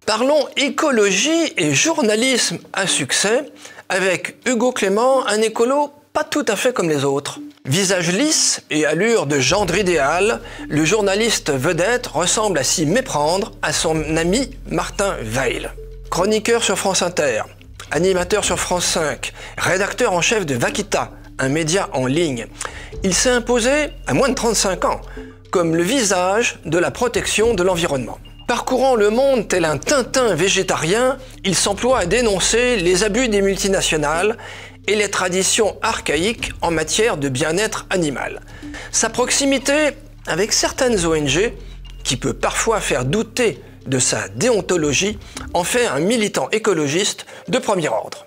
Parlons écologie et journalisme à succès avec Hugo Clément, un écolo pas tout à fait comme les autres. Visage lisse et allure de gendre idéal, le journaliste vedette ressemble à s'y méprendre à son ami Martin Weil. Chroniqueur sur France Inter, animateur sur France 5, rédacteur en chef de Vaquita, un média en ligne. Il s'est imposé à moins de 35 ans comme le visage de la protection de l'environnement. Parcourant le monde tel un Tintin végétarien, il s'emploie à dénoncer les abus des multinationales et les traditions archaïques en matière de bien-être animal. Sa proximité avec certaines ONG, qui peut parfois faire douter de sa déontologie, en fait un militant écologiste de premier ordre.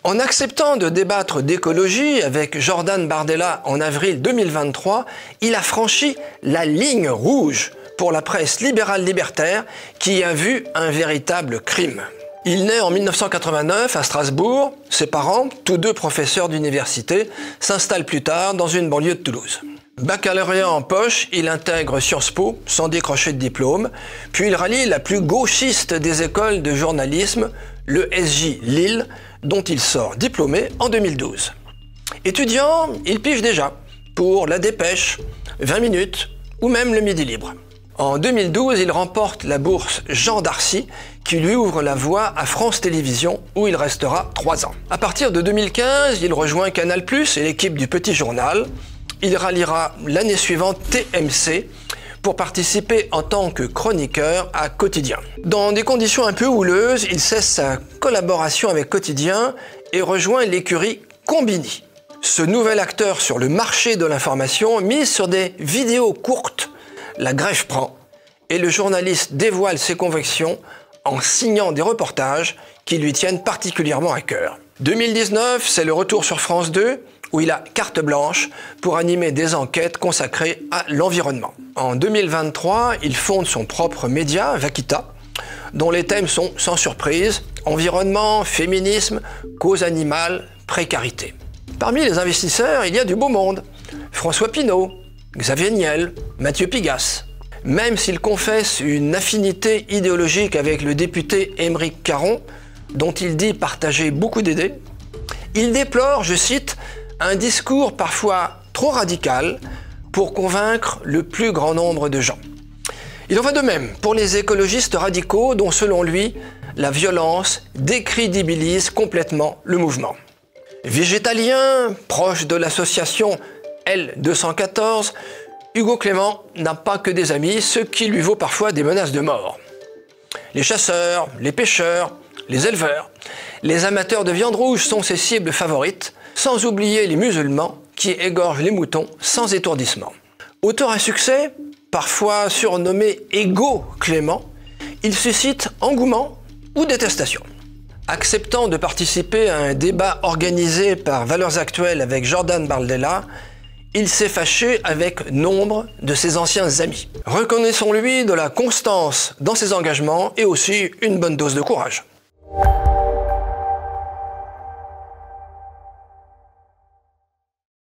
En acceptant de débattre d'écologie avec Jordan Bardella en avril 2023, il a franchi la ligne rouge pour la presse libérale libertaire qui a vu un véritable crime. Il naît en 1989 à Strasbourg. Ses parents, tous deux professeurs d'université, s'installent plus tard dans une banlieue de Toulouse. Baccalauréat en poche, il intègre Sciences Po sans décrocher de diplôme, puis il rallie la plus gauchiste des écoles de journalisme, le SJ Lille, dont il sort diplômé en 2012. Étudiant, il pige déjà pour La Dépêche, 20 minutes ou même le Midi Libre. En 2012, il remporte la bourse Jean d'Arcy qui lui ouvre la voie à France Télévisions où il restera 3 ans. À partir de 2015, il rejoint Canal+ et l'équipe du Petit Journal. Il ralliera l'année suivante TMC pour participer en tant que chroniqueur à Quotidien. Dans des conditions un peu houleuses, il cesse sa collaboration avec Quotidien et rejoint l'écurie Combini. Ce nouvel acteur sur le marché de l'information mise sur des vidéos courtes. La grève prend et le journaliste dévoile ses convictions en signant des reportages qui lui tiennent particulièrement à cœur. 2019, c'est le retour sur France 2 où il a carte blanche pour animer des enquêtes consacrées à l'environnement. En 2023, il fonde son propre média, Vaquita, dont les thèmes sont, sans surprise, environnement, féminisme, cause animale, précarité. Parmi les investisseurs, il y a du beau monde. François Pinault, Xavier Niel, Mathieu Pigasse. Même s'il confesse une affinité idéologique avec le député Aymeric Caron, dont il dit partager beaucoup d'idées, il déplore, je cite, un discours parfois trop radical pour convaincre le plus grand nombre de gens. Il en va de même pour les écologistes radicaux dont, selon lui, la violence décrédibilise complètement le mouvement. Végétalien, proche de l'association L214, Hugo Clément n'a pas que des amis, ce qui lui vaut parfois des menaces de mort. Les chasseurs, les pêcheurs, les éleveurs, les amateurs de viande rouge sont ses cibles favorites, sans oublier les musulmans qui égorgent les moutons sans étourdissement. Auteur à succès, parfois surnommé Égo Clément, il suscite engouement ou détestation. Acceptant de participer à un débat organisé par Valeurs Actuelles avec Jordan Bardella, il s'est fâché avec nombre de ses anciens amis. Reconnaissons-lui de la constance dans ses engagements et aussi une bonne dose de courage.